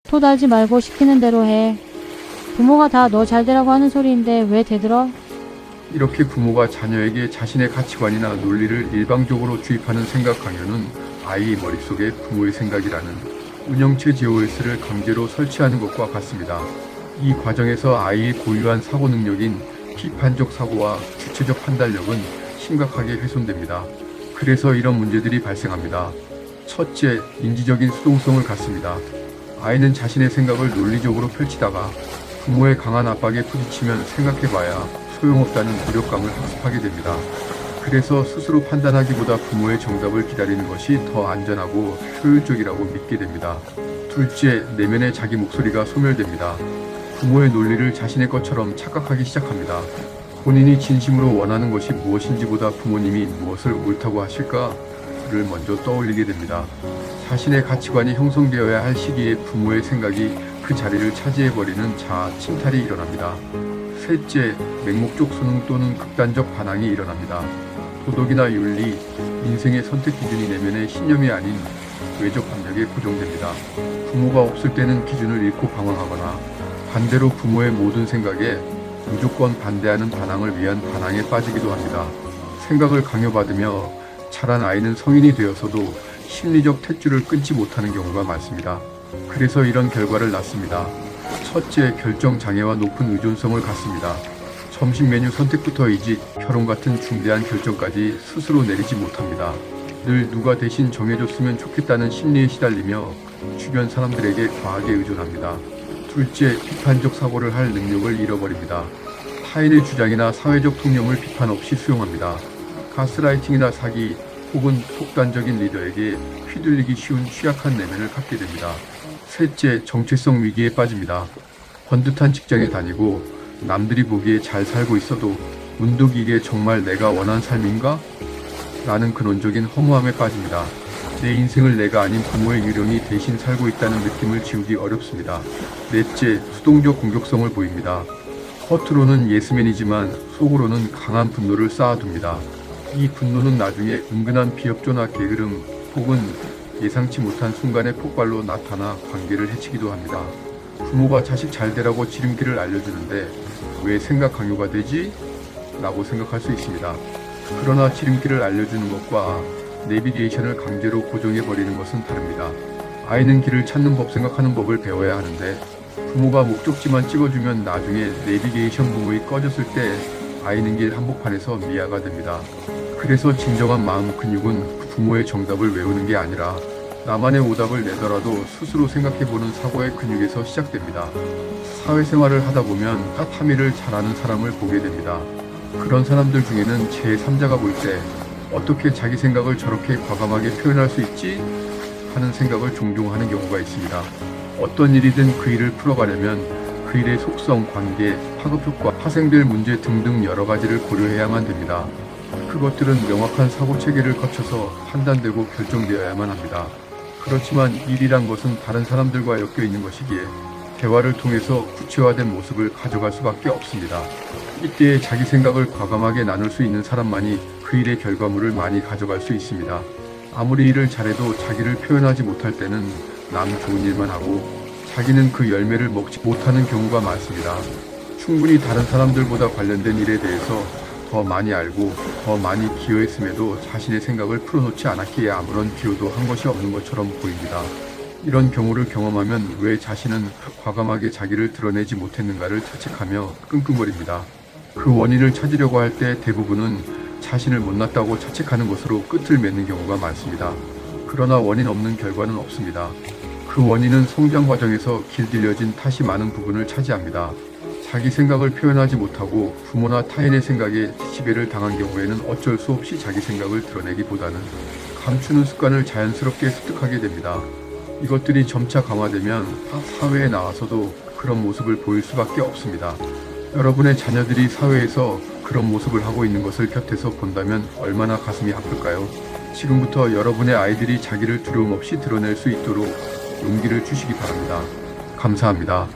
토 달지 말고 시키는 대로 해. 부모가 다 너 잘되라고 하는 소리인데 왜 대들어? 이렇게 부모가 자녀에게 자신의 가치관이나 논리를 일방적으로 주입하는 생각 강요는 아이의 머릿속에 부모의 생각이라는 운영체 GOS를 강제로 설치하는 것과 같습니다. 이 과정에서 아이의 고유한 사고 능력인 비판적 사고와 주체적 판단력은 심각하게 훼손됩니다. 그래서 이런 문제들이 발생합니다. 첫째, 인지적인 수동성을 갖습니다. 아이는 자신의 생각을 논리적으로 펼치다가 부모의 강한 압박에 부딪히면 생각해봐야 소용없다는 무력감을 학습하게 됩니다. 그래서 스스로 판단하기보다 부모의 정답을 기다리는 것이 더 안전하고 효율적이라고 믿게 됩니다. 둘째, 내면의 자기 목소리가 소멸됩니다. 부모의 논리를 자신의 것처럼 착각하기 시작합니다. 본인이 진심으로 원하는 것이 무엇인지보다 부모님이 무엇을 옳다고 하실까를 먼저 떠올리게 됩니다. 자신의 가치관이 형성되어야 할 시기에 부모의 생각이 그 자리를 차지해버리는 자아 침탈이 일어납니다. 셋째, 맹목적 선흥 또는 극단적 반항이 일어납니다. 도덕이나 윤리, 인생의 선택 기준이 내면의 신념이 아닌 외적 압력에 고정됩니다. 부모가 없을 때는 기준을 잃고 방황하거나 반대로 부모의 모든 생각에 무조건 반대하는 반항을 위한 반항에 빠지기도 합니다. 생각을 강요받으며 자란 아이는 성인이 되어서도 심리적 탯줄을 끊지 못하는 경우가 많습니다. 그래서 이런 결과를 낳습니다. 첫째, 결정장애와 높은 의존성을 갖습니다. 점심 메뉴 선택부터 이직, 결혼 같은 중대한 결정까지 스스로 내리지 못합니다. 늘 누가 대신 정해줬으면 좋겠다는 심리에 시달리며 주변 사람들에게 과하게 의존합니다. 둘째, 비판적 사고를 할 능력을 잃어버립니다. 타인의 주장이나 사회적 통념을 비판 없이 수용합니다. 가스라이팅이나 사기 혹은 독단적인 리더에게 휘둘리기 쉬운 취약한 내면을 갖게 됩니다. 셋째, 정체성 위기에 빠집니다. 번듯한 직장에 다니고 남들이 보기에 잘 살고 있어도 문득 이게 정말 내가 원한 삶인가? 라는 근원적인 허무함에 빠집니다. 내 인생을 내가 아닌 부모의 유령이 대신 살고 있다는 느낌을 지우기 어렵습니다. 넷째, 수동적 공격성을 보입니다. 겉으로는 예스맨이지만 속으로는 강한 분노를 쌓아둡니다. 이 분노는 나중에 은근한 비협조나 게으름 혹은 예상치 못한 순간의 폭발로 나타나 관계를 해치기도 합니다. 부모가 자식 잘되라고 지름길을 알려주는데 왜 생각 강요가 되지? 라고 생각할 수 있습니다. 그러나 지름길을 알려주는 것과 내비게이션을 강제로 고정해버리는 것은 다릅니다. 아이는 길을 찾는 법, 생각하는 법을 배워야 하는데 부모가 목적지만 찍어주면 나중에 내비게이션 부분이 꺼졌을 때 아이는 길 한복판에서 미아가 됩니다. 그래서 진정한 마음 근육은 부모의 정답을 외우는 게 아니라 나만의 오답을 내더라도 스스로 생각해보는 사고의 근육에서 시작됩니다. 사회생활을 하다 보면 탓함일을 잘하는 사람을 보게 됩니다. 그런 사람들 중에는 제3자가 볼 때 어떻게 자기 생각을 저렇게 과감하게 표현할 수 있지? 하는 생각을 종종 하는 경우가 있습니다. 어떤 일이든 그 일을 풀어가려면 그 일의 속성, 관계, 파급효과, 파생될 문제 등등 여러 가지를 고려해야만 됩니다. 그것들은 명확한 사고체계를 거쳐서 판단되고 결정되어야만 합니다. 그렇지만 일이란 것은 다른 사람들과 엮여 있는 것이기에 대화를 통해서 구체화된 모습을 가져갈 수밖에 없습니다. 이때에 자기 생각을 과감하게 나눌 수 있는 사람만이 그 일의 결과물을 많이 가져갈 수 있습니다. 아무리 일을 잘해도 자기를 표현하지 못할 때는 남 좋은 일만 하고 자기는 그 열매를 먹지 못하는 경우가 많습니다. 충분히 다른 사람들보다 관련된 일에 대해서 더 많이 알고 더 많이 기여했음에도 자신의 생각을 풀어놓지 않았기에 아무런 기여도 한 것이 없는 것처럼 보입니다. 이런 경우를 경험하면 왜 자신은 과감하게 자기를 드러내지 못했는가를 자책하며 끙끙거립니다. 그 원인을 찾으려고 할 때 대부분은 자신을 못났다고 자책하는 것으로 끝을 맺는 경우가 많습니다. 그러나 원인 없는 결과는 없습니다. 그 원인은 성장 과정에서 길들여진 탓이 많은 부분을 차지합니다. 자기 생각을 표현하지 못하고 부모나 타인의 생각에 지배를 당한 경우에는 어쩔 수 없이 자기 생각을 드러내기보다는 감추는 습관을 자연스럽게 습득하게 됩니다. 이것들이 점차 강화되면 사회에 나와서도 그런 모습을 보일 수밖에 없습니다. 여러분의 자녀들이 사회에서 그런 모습을 하고 있는 것을 곁에서 본다면 얼마나 가슴이 아플까요? 지금부터 여러분의 아이들이 자기를 두려움 없이 드러낼 수 있도록 용기를 주시기 바랍니다. 감사합니다.